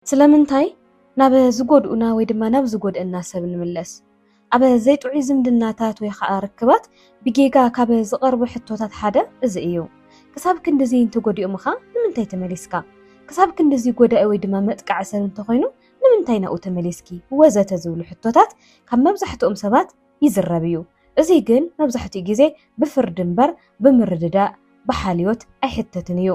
ስለምንታይ ናብ ዝጎድኡና ወይ ድማ ናብ ዝጎድአና ሰብ ንምለስ ኣብ ዘይጥዑይ ዝምድናታት ወይ ከዓ ርክባት ብጌጋ ካብ ዝቐርቡ ሕቶታት ሓደ እዚ እዩ ክሳብ ክንድዚ እንተጎዲኡ ምኻ ንምንታይ ተመሊስካ ክሳብ ክንድዚ ጎዳኢ ወይ ድማ መጥቃዕ ሰብ እንተኾይኑ ንምንታይ ናኡ ተመሊስኪ ወዘተ ዝብሉ ሕቶታት ካብ መብዛሕትኦም ሰባት ይዝረብ እዩ እዚ ግን መብዛሕትኡ ግዜ ብፍርድ እምበር ብምርድዳእ ብሓልዮት ኣይሕተትን እዩ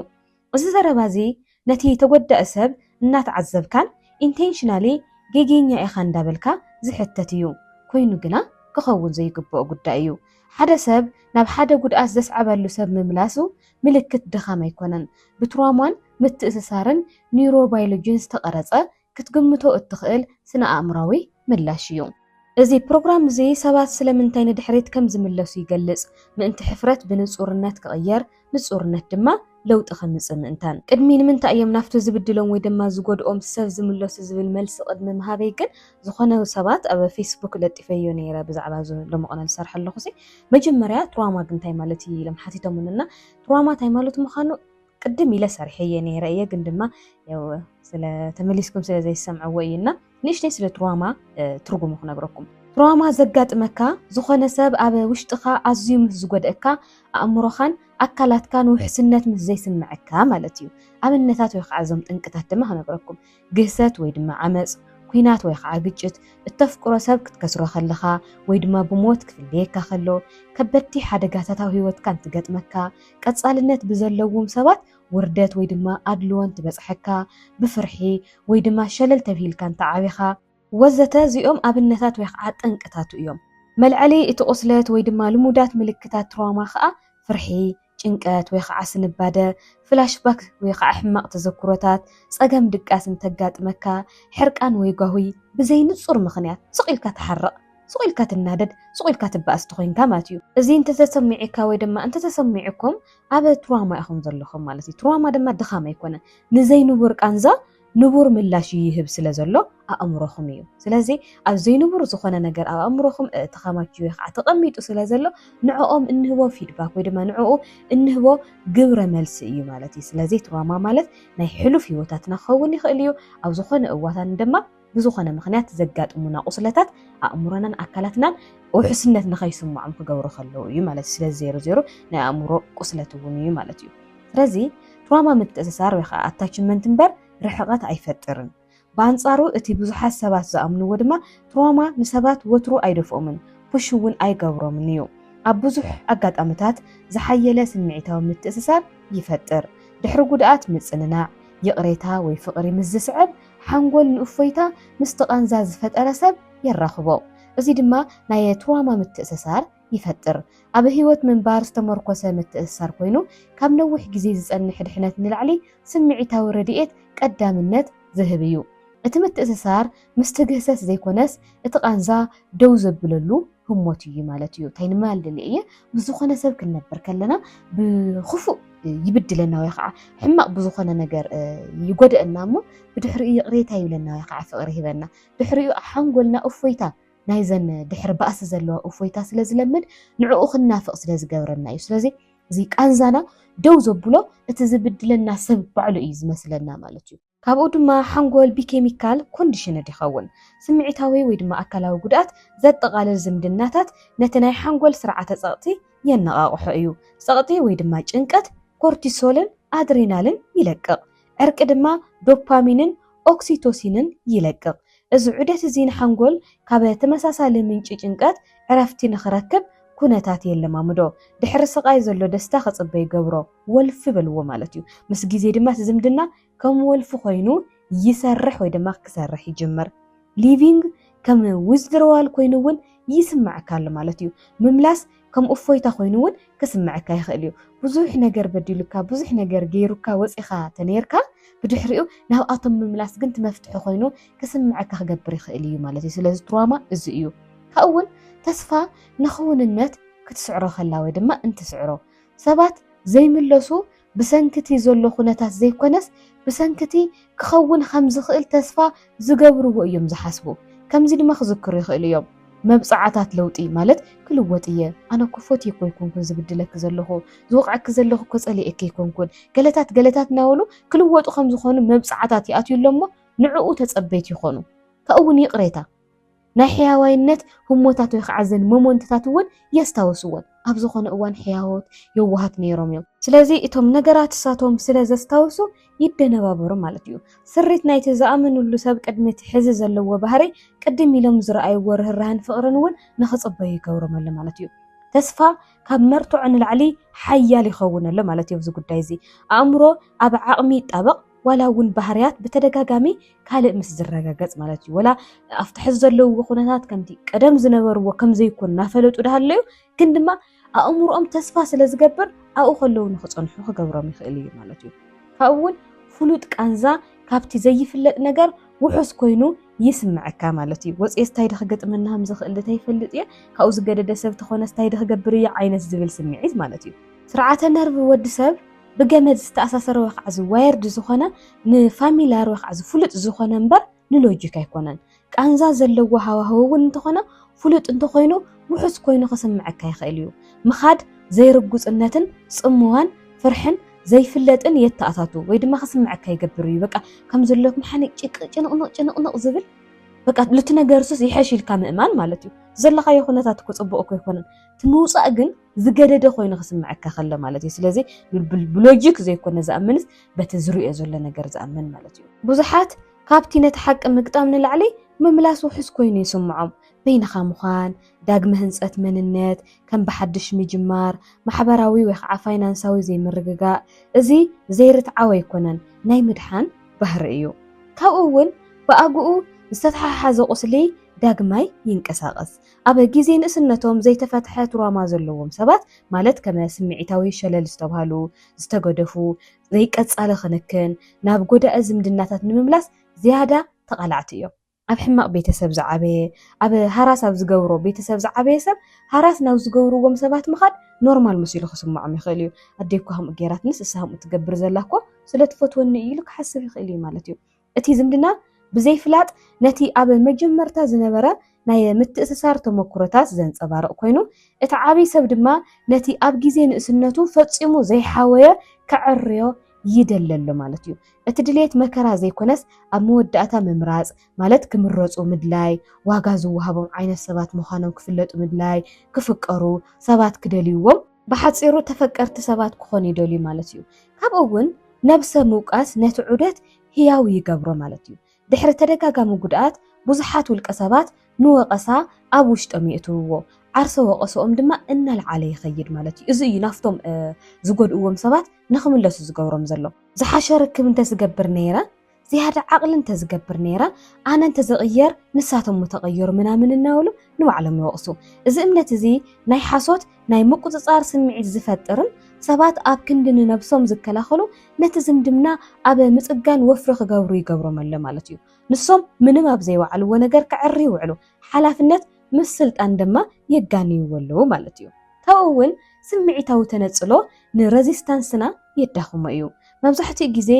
እዚ ዘረባ እዚ ነቲ ተጎዳኢ ሰብ እናተዓዘብካን ኢንቴንሽናሊ ጌጌኛ ኢኻ እንዳበልካ ዝሕተት እዩ ኮይኑ ግና ክኸውን ዘይግብኦ ጉዳይ እዩ ሓደ ሰብ ናብ ሓደ ጉድኣት ዘስዓበሉ ሰብ ምምላሱ ምልክት ድኻም ኣይኮነን ብትራውማን ምትእስሳርን ኒውሮባዮሎጂን ዝተቐረፀ ክትግምቶ እትኽእል ስነ ኣእምራዊ ምላሽ እዩ እዚ ፕሮግራም እዚ ሰባት ስለምንታይ ንድሕሪት ከም ዝምለሱ ይገልጽ ምእንቲ ሕፍረት ብንጹርነት ክቕየር ንጹርነት ድማ ለውጢ ከምፅእ ምእንታን ቅድሚ ንምንታይ እዮም ናፍቶ ዝብድሎም ወይ ድማ ዝጎድኦም ሰብ ዝምለሱ ዝብል መልሲ ቅድሚ ምሃበይ ግን ዝኾነ ሰባት ኣብ ፌስቡክ ለጢፈዮ ነይረ ብዛዕባ ለመቕናል ሰርሕ ኣለኹ መጀመርያ ትራውማ እንታይ ማለት እዩ ኢሎም ሓቲቶምና ትራውማ እንታይ ማለት ምዃኑ ቅድም ኢለ ሰርሐየ ነይረ እየ ግን ድማ ያው ስለ ተመሊስኩም ስለ ዘይሰምዕዎ እዩና ንእሽተይ ስለ ትራውማ ትርጉሙ ክነግረኩም ትራውማ ዘጋጥመካ ዝኾነ ሰብ ኣብ ውሽጥኻ ኣዝዩ ምስ ዝጎድአካ ኣእምሮኻን ኣካላትካን ውሕስነት ምስ ዘይስምዐካ ማለት እዩ ኣብነታት ወይ ከዓ ዞም ጥንቅታት ድማ ክነግረኩም ግህሰት ወይ ድማ ዓመፅ ኩናት ወይ ከዓ ግጭት እተፍቅሮ ሰብ ክትከስሮ ከለኻ ወይ ድማ ብሞት ክፍልየካ ከሎ ከበድቲ ሓደጋታት ኣብ ሂወትካ እንትገጥመካ ቀጻልነት ብዘለዎም ሰባት ውርደት ወይ ድማ ኣድልዎን ትበጽሐካ ብፍርሒ ወይ ድማ ሸለል ተብሂልካ እንተዓቢኻ ወዘተ እዚኦም ኣብነታት ወይ ከዓ ጠንቅታት እዮም መልዓሊ እቲ ቁስለት ወይ ድማ ልሙዳት ምልክታት ትራውማ ከዓ ፍርሒ ጭንቀት ወይ ከዓ ስንባደ ፍላሽባክ ወይ ከዓ ሕማቕ ተዘክሮታት ጸገም ድቃስ እንተጋጥመካ ሕርቃን ወይ ጓሁይ ብዘይ ንጹር ምኽንያት ስቂልካ ተሓርቕ ስቂልካ ትናደድ ስቂልካ ትባእስ ትኾይንካ ማለት እዩ እዚ እንተተሰሚዕካ ወይ ድማ እንተተሰሚዕኩም ኣብ ትራውማ ኢኹም ዘለኹም ማለት እዩ ትራውማ ድማ ድኻም ኣይኮነን ንዘይንቡር ቃንዛ ንቡር ምላሽ ይህብ ስለ ዘሎ ኣእምሮኹም እዩ ስለዚ ኣብ ዘይንቡር ዝኾነ ነገር ኣብ ኣእምሮኹም ተኸማችዩ ወይ ከዓ ተቐሚጡ ስለ ዘሎ ንዕኦም እንህቦ ፊድባክ ወይ ድማ ንዕኡ እንህቦ ግብረ መልሲ እዩ ማለት እዩ ስለዚ ትራውማ ማለት ናይ ሕሉፍ ሂወታትና ክኸውን ይኽእል እዩ ኣብ ዝኾነ እዋታን ድማ ብዝኾነ ምኽንያት ዘጋጥሙና ቁስለታት ኣእምሮናን ኣካላትናን ውሕስነት ንኸይስምዖም ክገብሩ ከለዉ እዩ ማለት ስለዚ ዜሮ ናይ ኣእምሮ ቁስለት እውን እዩ ማለት እዩ ስለዚ ትራውማ ምትእስሳር ወይ ከዓ ኣታችመንት እምበር ርሕቐት ኣይፈጥርን በአንጻሩ እቲ ብዙሓት ሰባት ዝኣምንዎ ድማ ትራውማ ንሰባት ወትሩ ኣይደፍኦምን ፑሽ እውን ኣይገብሮምን እዩ ኣብ ብዙሕ ኣጋጣሚታት ዝሓየለ ስምዒታዊ ምትእስሳር ይፈጥር ድሕሪ ጉድኣት ምጽንናዕ ይቕሬታ ወይ ፍቕሪ ምስ ዝስዕብ ሓንጎል ንእፎይታ ምስ ተቐንዛ ዝፈጠረ ሰብ የራኽቦ እዚ ድማ ናይ ትራውማ ምትእስሳር ይፈጥር ኣብ ህይወት ምንባር ዝተመርኮሰ ምትእስሳር ኮይኑ ካብ ነዊሕ ግዜ ዝጸንሕ ድሕነት ንላዕሊ ስምዒታዊ ረድኤት ቀዳምነት ዝህብ እዩ እቲ ምትእስሳር ምስ ትግህሰት ዘይኮነስ እቲ ቃንዛ ደው ዘብለሉ ህሞት እዩ ማለት እዩ እንታይ ንማል ድሊ እየ ብዝኾነ ሰብ ክንነብር ከለና ብኽፉእ ይብድለና ወይ ከዓ ሕማቕ ብዝኾነ ነገር ይጎድአና እሞ ብድሕሪኡ ይቕሬታ ይብለና ወይ ከዓ ፍቕሪ ሂበና ድሕሪኡ ሓንጎልና እፎይታ ናይ ዘን ድሕሪ ባእሲ ዘለዎ እፎይታ ስለ ዝለምድ ንዕኡ ክናፍቕ ስለ ዝገብረና እዩ ስለዚ እዚ ቃንዛና ደው ዘብሎ እቲ ዝብድለና ሰብ ባዕሉ እዩ ዝመስለና ማለት እዩ ካብኡ ድማ ሓንጎል ቢኬሚካል ኮንዲሽነድ ይኸውን ስምዒታዊ ወይ ድማ ኣካላዊ ጉድኣት ዘጠቓልል ዝምድናታት ነቲ ናይ ሓንጎል ስርዓተ ጸቕጢ የነቓቕሖ እዩ ጸቕጢ ወይ ድማ ጭንቀት ኮርቲሶልን ኣድሬናልን ይለቅቕ ዕርቂ ድማ ዶፓሚንን ኦክሲቶሲንን ይለቅቕ እዚ ዑደት እዚ ንሓንጎል ካብ ተመሳሳሊ ምንጪ ጭንቀት ዕረፍቲ ንኽረክብ ኩነታት የለማምዶ ድሕሪ ስቃይ ዘሎ ደስታ ክጽበይ ገብሮ ወልፊ በልዎ ማለት እዩ ምስ ግዜ ድማ ዝምድና ከም ወልፊ ኮይኑ ይሰርሕ ወይ ድማ ክሰርሕ ይጅምር ሊቪንግ ከም ዊዝድሮዋል ኮይኑ እውን ይስማዓካ ኣሎ ማለት እዩ ምምላስ ከም እፎይታ ኮይኑ እውን ክስማዓካ ይኽእል እዩ ብዙሕ ነገር በዲሉካ ብዙሕ ነገር ገይሩካ ወፂኻ ተነርካ ብድሕሪኡ ናብኣቶም ምምላስ ግን ትመፍትሒ ኮይኑ ክስማዓካ ክገብር ይኽእል እዩ ማለት እዩ ስለዚ ትራውማ እዚ እዩ ካእውን ተስፋ ንኽውንነት ክትስዕሮ ከላ ወይ ድማ እንትስዕሮ ሰባት ዘይምለሱ ብሰንክቲ ዘሎ ኩነታት ዘይኮነስ ብሰንክቲ ክኸውን ከም ዝኽእል ተስፋ ዝገብርዎ እዮም ዝሓስቡ ከምዚ ድማ ክዝክሩ ይኽእሉ እዮም መብጻዓታት ለውጢ ማለት ክልወጥ እየ ኣነ ክፎት ይኮንኩን ዝብድለክ ዘለኹ ዝወቕዓክ ዘለኹ ኮጸሊእክ ይኮንኩን ገለታት ናወሉ ክልወጡ ከም ዝኾኑ መብጻዓታት ይኣትዩሎሞ ንዕኡ ተጸበይት ይኾኑ ከእውን ይቕሬታ ናይ ሕያዋይነት ህሞታት ወይ ከዓዘን ሞሞንትታት እውን የስታውስዎን ኣብ ዝኾነ እዋን ሕያዎት የዋሃት ነይሮም እዮም ስለዚ እቶም ነገራት እሳቶም ስለ ዘስታውሱ ይደነባበሩ ማለት እዩ ስሪት ናይቲ ዝኣምንሉ ሰብ ቅድሚት ሕዚ ዘለዎ ባህሪ ቅድም ኢሎም ዝረኣይዎ ርህራህን ፍቕርን እውን ንኽጽበዩ ይገብሮም ኣሎ ማለት እዩ ተስፋ ካብ መርትዖ ንላዕሊ ሓያል ይኸውን ኣሎ ማለት እዩ እዚ ጉዳይ እዚ ኣእምሮ ኣብ ዓቕሚ ይጣበቕ ወላ እውን ባህርያት በተደጋጋሚ ካልእ ምስ ዝረጋገጽ ማለት እዩ ወላ ኣብቲ ሕዚ ዘለውዎ ኩነታት ከምቲ ቀደም ዝነበርዎ ከም ዘይኮን ናፈለጡ ዳሃለዩ ግን ድማ ኣእምሮኦም ተስፋ ስለ ዝገብር ኣብኡ ከለዉ ንኽጸንሑ ክገብሮም ይኽእል እዩ ማለት እዩ ካብኡ እውን ፍሉጥ ቃንዛ ካብቲ ዘይፍለጥ ነገር ውሑስ ኮይኑ ይስምዓካ ማለት እዩ ወጽየ ስታይ ድኽገጥመና ከም ዝኽእል ተይፈልጥ እየ ካብኡ ዝገደደ ሰብ ተኾነ ስታይ ድኽገብር እየ ዓይነት ዝብል ስምዒት ማለት እዩ ስርዓተ ነርቪ ወዲ ሰብ ብገመድ ዝተኣሳሰረ ወይ ከዓ ዋየርድ ዝኾነ ንፋሚላር ወይ ከዓ ፍሉጥ ዝኾነ እምበር ንሎጂክ ኣይኮነን ቃንዛ ዘለዎ ሃዋህው እውን እንተኾነ ፍሉጥ እንተኾይኑ ውሑስ ኮይኑ ክስምዓካ ይኽእል እዩ ምኻድ ዘይርጉፅነትን ጽምዋን ፍርሕን ዘይፍለጥን የተኣታቱ ወይ ድማ ክስምዓካ ይገብር እዩ በቃ ከም ዘለኩም ሓኒቅ ጭንቅንቕ ዝብል በቃ ልቲ ነገርሱስ ይሐሽልካ ምእማን ማለት እዩ ዘለኻዮ ኩነታት ክጽብቕ ኮይኮነን ትምውጻእ ግን ዝገደደ ኮይኑ ክስምዓካ ከለ ማለት እዩ ስለዚ ብሎጂክ ዘይኮነ ዝኣምንስ በቲ ዝርዮ ዘሎ ነገር ዝኣምን ማለት እዩ ብዙሓት ካብቲ ነቲ ሓቂ ምግጣም ንላዕሊ ምምላስ ውሕስ ኮይኑ ይስምዖም በይንኻ ምዃን ዳግመ ህንፀት መንነት ከም ብሓድሽ ምጅማር ማሕበራዊ ወይ ከዓ ፋይናንሳዊ ዘይምርግጋእ እዚ ዘይርትዓወ ኣይኮነን ናይ ምድሓን ባህሪ እዩ ካብኡ እውን ብኣግኡ ዝተተሓሓዘ ቁስሊ ዳግማይ ይንቀሳቐስ ኣብ ግዜ ንእስነቶም ዘይተፈትሐ ትራማ ዘለዎም ሰባት ማለት ከም ስምዒታዊ ሸለል ዝተባሃሉ ዝተገደፉ ዘይቀጻለ ክንክን ናብ ጎዳእ ዝምድናታት ንምምላስ ዝያዳ ተቐላዕቲ እዮም ኣብ ሕማቕ ቤተሰብ ዝዓበየ ኣብ ሃራስ ኣብ ዝገብሮ ቤተሰብ ዝዓበየ ሰብ ሃራስ ናብ ዝገብርዎም ሰባት ምኻድ ኖርማል መሲሉ ክስምዖም ይኽእል እዩ ኣዴኳ ከምኡ ጌራት ንስ እሳ ከምኡ ትገብር ዘላ እኮ ስለትፈትወኒ ኢሉ ክሓስብ ይኽእል እዩ ማለት እዩ እቲ ዝምድና ብዘይፍላጥ ነቲ ኣብ መጀመርታ ዝነበረ ናይ ምትእስሳር ተመክሮታት ዘንጸባርቕ ኮይኑ እቲ ዓብይ ሰብ ድማ ነቲ ኣብ ግዜ ንእስነቱ ፈጺሙ ዘይሓወየ ክዕርዮ ይደለሎ ማለት እዩ እቲ ድሌት መከራ ዘይኮነስ ኣብ መወዳእታ ምምራጽ ማለት ክምረጹ ምድላይ ዋጋ ዝወሃቦም ዓይነት ሰባት ምዃኖም ክፍለጡ ምድላይ ክፍቀሩ ሰባት ክደልይዎም ብሓጺሩ ተፈቀርቲ ሰባት ክኾኑ ይደልዩ ማለት እዩ ካብኡ እውን ነብሰ ምውቃስ ነቲ ዑደት ህያው ይገብሮ ማለት እዩ ድሕሪ ተደጋጋሚ ጉድኣት ብዙሓት ውልቀ ሰባት ንወቐሳ ኣብ ውሽጦም ይእትውዎ ዓርሰ ወቐሶኦም ድማ እናልዓለ ይኸይድ ማለት እዩ እዚ እዩ ናፍቶም ዝጎድእዎም ሰባት ንኽምለሱ ዝገብሮም ዘሎ ዝሓሸ ርክብ እንተዝገብር ነይረ ዝያዳ ዓቕሊ እንተዝገብር ነይረ ኣነ እንተዘቕየር ንሳቶም ተቐየሩ ምናምን እናብሉ ንባዕሎም ይወቕሱ እዚ እምነት እዚ ናይ ሓሶት ናይ ምቁፅጻር ስምዒት ዝፈጥርን ሰባት ኣብ ክንዲ ንነብሶም ዝከላኸሉ ነቲ ዝምድና ኣብ ምጽጋን ወፍሪ ክገብሩ ይገብሮም ኣሎ ማለት እዩ ንሶም ምንም ኣብ ዘይወዓልዎ ነገር ክዕሪ ይውዕሉ ሓላፍነት ምስ ስልጣን ድማ የጋንይወለዉ ማለት እዩ ካብኡ እውን ስምዒታዊ ተነጽሎ ንሬዚስታንስና የዳኽሞ እዩ መብዛሕትኡ ግዜ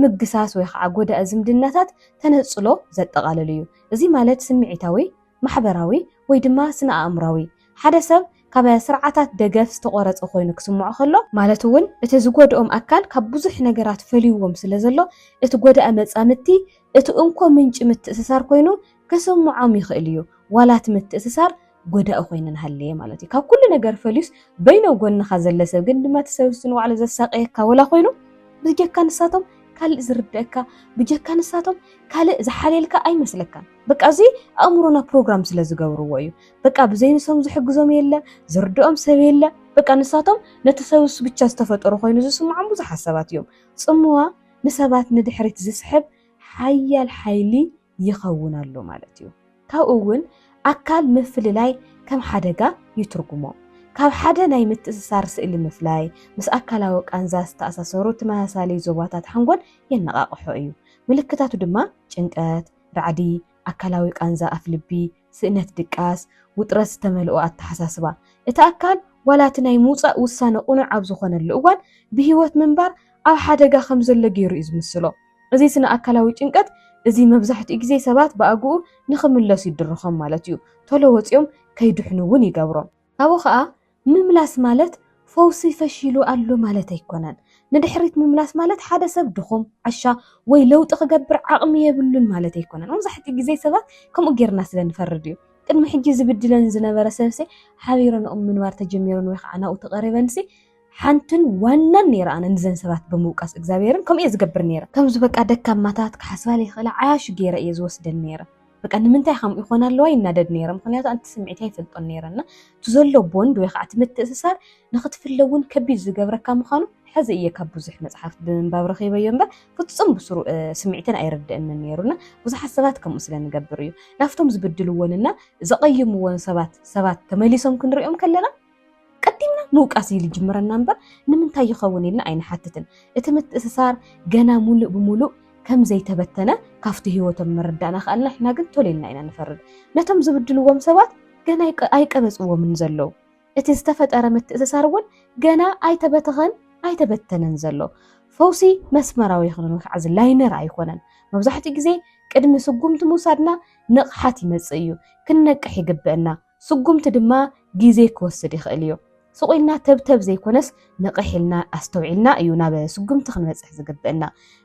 ምግሳስ ወይ ከዓ ጎዳእ ዝምድናታት ተነጽሎ ዘጠቓልል እዩ እዚ ማለት ስምዒታዊ ማሕበራዊ ወይ ድማ ስነ ኣእምራዊ ሓደ ሰብ ካብ ስርዓታት ደገፍ ዝተቆረጸ ኮይኑ ክስምዖ ከሎ ማለት እውን እቲ ዝጎድኦም ኣካል ካብ ብዙሕ ነገራት ፈልይዎም ስለ ዘሎ እቲ ጎዳእ መጻምቲ እቲ እንኮ ምንጭ ምትእስሳር ኮይኑ ክስምዖም ይኽእል እዩ ዋላት ምትእስሳር ጎዳእ ኮይኑ ንሃለየ ማለት እዩ ካብ ኩሉ ነገር ፈልዩስ በይኖ ጎንኻ ዘለ ሰብ ግን ድማ ተሰብስን ዋዕለ ዘሳቀየካ ወላ ኮይኑ ብጀካ ንሳቶም ካልእ ዝርድአካ ብጀካ ንሳቶም ካልእ ዝሓለልካ ኣይመስለካን በቃ እዚ ኣእምሮና ፕሮግራም ስለ ዝገብርዎ እዩ በቃ ብዘይንሶም ዝሕግዞም የለ ዝርድኦም ሰብ የለ በቃ ንሳቶም ነቲ ሰብስ ብቻ ዝተፈጠሩ ኮይኑ ዝስምዖም ብዙሓት ሰባት እዮም ጽምዋ ንሰባት ንድሕሪት ዝስሕብ ሓያል ሓይሊ ይኸውን ኣሎ ማለት እዩ ካብኡ እውን ኣካል ምፍልላይ ከም ሓደጋ ይትርጉሞ ካብ ሓደ ናይ ምትእስሳር ስእሊ ምፍላይ ምስ ኣካላዊ ቃንዛ ዝተኣሳሰሩ ተመሳሳሊ ዞባታት ሓንጎል የነቓቕሖ እዩ ምልክታቱ ድማ ጭንቀት ራዕዲ ኣካላዊ ቃንዛ ኣፍልቢ ስእነት ድቃስ ውጥረት ዝተመልኦ ኣተሓሳስባ እቲ ኣካል ዋላቲ ናይ ምውፃእ ውሳነ ቁኑዕ ኣብ ዝኾነሉ እዋን ብሂወት ምንባር ኣብ ሓደጋ ከም ዘሎ ገይሩ እዩ ዝምስሎ እዚ ስነ ኣካላዊ ጭንቀት እዚ መብዛሕትኡ ግዜ ሰባት ብኣግኡ ንኽምለሱ ይድርኾም ማለት እዩ ቶሎ ወፂኦም ከይድሕኑ እውን ይገብሮም ካብኡ ከዓ ምምላስ ማለት ፈውሲ ፈሺሉ ኣሎ ማለት ኣይኮነን ندحريت مملاس مالت حدا سب دخم عشا ወይ ለውጥ ክገብር ዓቕሚ የብሉን ማለት ኣይኮነን መብዛሕትኡ ግዜ ሰባት ከምኡ ጌርና ስለ ንፈርድ እዩ ቅድሚ ሕጂ ዝብድለን ዝነበረ ሰብሲ ሓቢረንኦም ምንባር ተጀሚሮን ወይ ከዓ ናብኡ ተቐሪበንሲ ሓንትን ዋናን ነይራ ኣነ ንዘን ሰባት ብምውቃስ እግዚኣብሔርን ከምኡ እየ ዝገብር ነይረ ከምዚ በቃ ደካማታት ክሓስባለ ይኽእላ ዓያሹ ገይረ እየ ዝወስደን ነይረ በቃ ንምንታይ ከምኡ ይኾን ኣለዋ ይናደድ ነይረ ምክንያቱ ኣንቲ ስምዒት ኣይፈልጦን ነይረና እቲ ዘሎ ቦንድ ወይ ከዓ እቲ ምትእስሳር ንኽትፍለውን ከቢድ ዝገብረካ ምዃኑ ሕዚ እየ ካብ ብዙሕ መፅሓፍ ብምንባብ ረኺበዮ እምበር ፍጹም ብስሩዕ ስምዒትን ኣይርድአንን ነይሩና ብዙሓት ሰባት ከምኡ ስለ ንገብር እዩ ናፍቶም ዝብድልዎንና ዘቐይምዎን ሰባት ተመሊሶም ክንሪኦም ከለና ቀዲምና ምውቃስ ኢሉ ጅምረና እምበር ንምንታይ ይኸውን ኢልና ኣይንሓትትን እቲ ምትእስሳር ገና ሙሉእ ብምሉእ ከም ዘይተበተነ ካፍቲ ህይወቶም ምርዳእና ኸኣልና ሕና ግን ቶሌልና ኢና ንፈርድ ነቶም ዝብድልዎም ሰባት ገና ኣይቀበፅዎምን ዘለዉ እቲ ዝተፈጠረ ምትእስሳር እውን ገና ኣይተበተነን ዘሎ ፈውሲ መስመራዊ ይኽንን ወይ ከዓ ላይነር ኣይኮነን መብዛሕትኡ ግዜ ቅድሚ ስጉምቲ ምውሳድና ንቕሓት ይመጽእ እዩ ክንነቅሕ ይግብአና ስጉምቲ ድማ ግዜ ክወስድ ይኽእል እዩ ስቑኢልና ተብተብ ዘይኮነስ ንቕሒልና ኣስተውዒልና እዩ ናብ ስጉምቲ ክንበጽሕ ዝግብአና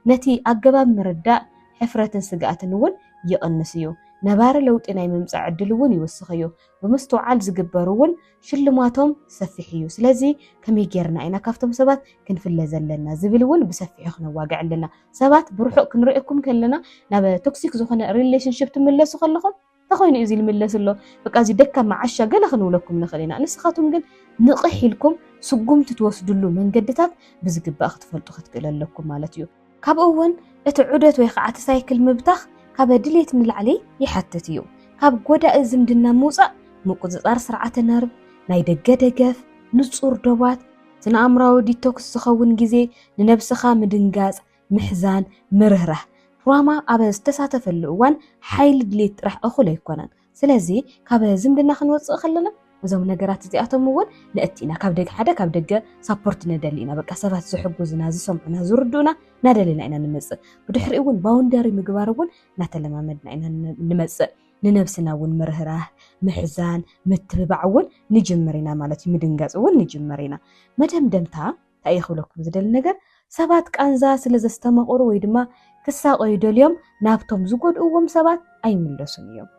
ነቲ ኣገባብ ምርዳእ ሕፍረትን ስግኣትን እውን ይቕንስ እዩ ነባረ ለውጢ ናይ ምምጻእ ዕድል እውን ይውስኽ እዩ ብምስትውዓል ዝግበሩ እውን ሽልማቶም ሰፊሕ እዩ ስለዚ ከመይ ጌርና ኢና ካብቶም ሰባት ክንፍለ ዘለና ዝብል እውን ብሰፊሑ ክነዋግዕ ኣለና ሰባት ብርሑቕ ክንሪአኩም ከለና ናብ ቶክሲክ ዝኾነ ሪሌሽንሽፕ ትምለሱ ከለኹም ተኾይኑ እዩ ዝልምለስ ኣሎ በቃ እዚ ደካማ ዓሻ ገለ ክንብለኩም ንኽእል ኢና ንስኻትኩም ግን ንቕሕ ኢልኩም ስጉምቲ ትወስድሉ መንገድታት ብዝግባእ ክትፈልጡ ክትክእል ኣለኩም ማለት እዩ ካብኡ እውን እቲ ዑደት ወይ ከዓ እቲ ሳይክል ምብታኽ ካብ ድሌት ንላዕሊ ይሓትት እዩ ካብ ጎዳኢ ዝምድና ምውፃእ ምቁፅፃር ስርዓተ ነርቭ ናይ ደገ ደገፍ ንጹር ዶባት ስነኣእምራዊ ዲቶክስ ዝኸውን ግዜ ንነብስኻ ምድንጋፅ ምሕዛን ምርህራህ ትራማ ኣብ ዝተሳተፈሉ እዋን ሓይሊ ድሌት ጥራሕ እኹል ኣይኮነን ስለዚ ካብ ዝምድና ክንወፅእ ከለና እዞም ነገራት እዚኣቶም እውን ንእቲና ካብ ደገ ሓደ ካብ ደገ ሳፖርት ነደሊ ኢና በቃ ሰባት ዝሕጉዝና ዝሰምዑና ዝርድኡና ናደሊና ኢና ንመፅእ ብድሕሪ እውን ባውንደሪ ምግባር እውን እናተለማመድና ኢና ንመፅእ ንነብስና እውን ምርህራህ ምሕዛን ምትብባዕ እውን ንጅምር ኢና ማለት እዩ ምድንጋፅ እውን ንጅምር ኢና መደምደምታ እንታይ ይኽብለኩም ዝደሊ ነገር ሰባት ቃንዛ ስለ ዘስተመቕሩ ወይ ድማ ክሳቆዩ ደልዮም ናብቶም ዝጎድእዎም ሰባት ኣይምለሱን እዮም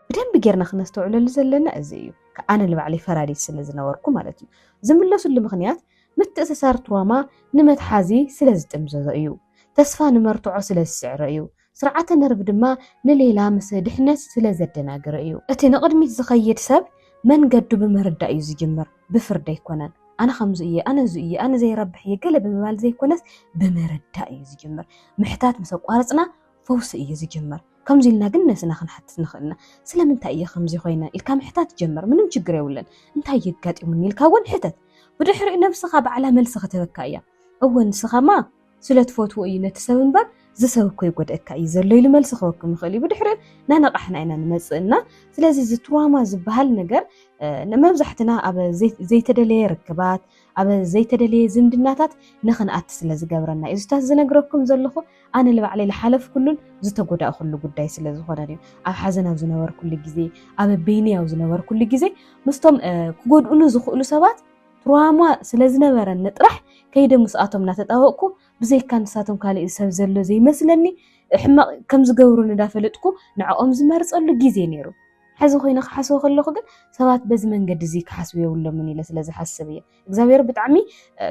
ብደንብ ጌርና ክነስተውዕለሉ ዘለና እዚ እዩ ኣነ ንባዕለይ ፈራዲት ስለ ዝነበርኩ ማለት እዩ ዝምለሱሉ ምክንያት ምትእስሳር ትራማ ንመትሓዚ ስለ ዝጥምዘዞ እዩ ተስፋ ንመርትዖ ስለ ዝስዕረ እዩ ስርዓተ ነርቭ ድማ ንሌላ ምስ ድሕነት ስለ ዘደናግረ እዩ እቲ ንቕድሚት ዝኸይድ ሰብ መንገዱ ብምርዳእ እዩ ዝጅምር ብፍርዲ ኣይኮነን ኣነ ከምዚ እየ ኣነ እዚ እየ ኣነ ዘይረብሕ እየ ገለ ብምባል ዘይኮነስ ብምርዳእ እዩ ዝጅምር ምሕታት ምስ ኣቋረፅና ፈውሲ እዩ ዝጅምር ከምዚ ኢልና ግን ነስና ክንሓትት ንኽእልና ስለምንታይ እየ ከምዚ ኮይነ ኢልካ ምሕታት ጀምር ምንም ችግር የብለን እንታይ የጋጢሙኒ ኢልካ እውን ሕተት ብድሕሪኡ ነብስኻ ባዕላ መልሲ ክትበካ እያ እውን ንስኻማ ስለትፈትዎ እዩ ነቲ ሰብ እምበር ዝሰብ እኮ ይጎድአካ እዩ ዘሎ ኢሉ መልሲ ክበኩም ይኽእል እዩ ብድሕሪኡ ናነቓሕና ኢና ንመፅእና ስለዚ እዚ ትራማ ዝበሃል ነገር መብዛሕትና ኣብ ዘይተደለየ ርክባት ኣብ ዘይተደለየ ዝምድናታት ንኽንኣት ስለ ዝገብረና እዩ ዝታት ዝነግረኩም ዘለኹ ኣነ ንባዕለይ ዝሓለፍ ኩሉን ዝተጎዳእ ኩሉ ጉዳይ ስለ ዝኾነን እዩ ኣብ ሓዘን ኣብ ዝነበርኩሉ ግዜ ኣብ በይኒ ኣብ ዝነበርኩሉ ግዜ ምስቶም ክጎድኡኑ ዝኽእሉ ሰባት ትራማ ስለ ዝነበረኒ ጥራሕ ከይደ ምስኣቶም እናተጣወቅኩ ብዘይካ ንሳቶም ካልእ ሰብ ዘሎ ዘይመስለኒ ሕማቕ ከም ዝገብሩ እንዳፈለጥኩ ንዕኦም ዝመርፀሉ ግዜ ነይሩ ሕዚ ኮይነ ክሓስቦ ከለኹ ግን ሰባት በዚ መንገዲ እዚ ክሓስቡ የብሎምን ኢለ ስለ ዝሓስብ እየ እግዚኣብሔር ብጣዕሚ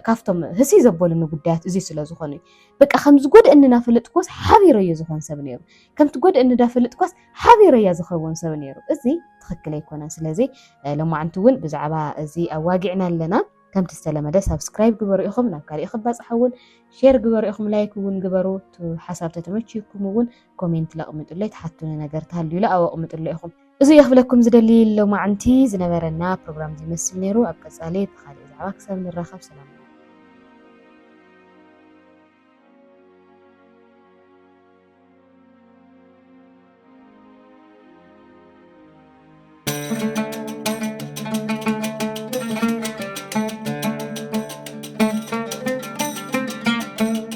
ካብቶም ህሲ ዘበሉኒ ጉዳያት እዚ ስለ ዝኾኑ እዩ በቃ ከም ዝጎድአኒ እናፈለጥኩስ ሓቢረ እየ ዝኾን ሰብ ነይሩ ከምቲ ጎድአኒ እንዳፈለጥኩስ ሓቢረ እያ ዝኸውን ሰብ ነይሩ እዚ ትኽክል ኣይኮነን ስለዚ ሎማዓንቲ እውን ብዛዕባ እዚ ኣዋጊዕና ኣለና ከምቲ ዝተለመደ ሰብስክራይብ ግበሩ ኢኹም ናብ ካልእ ክባፅሕ እውን ሼር ግበሩ ኢኹም ላይክ እውን ግበሩ ሓሳብ ተተመችይኩም እውን ኮሜንት ለቕምጡለይ ተሓትኑ ነገር ተሃልዩላ ኣቕምጡለ ኢኹም እዚ የኽብለኩም ዝደሊ ሎማዓንቲ ዝነበረና ፕሮግራም ዝመስል ነይሩ ኣብ ቀጻሊ ብኻልእ ዛዕባ ክሳብ ንራኸብ ሰላም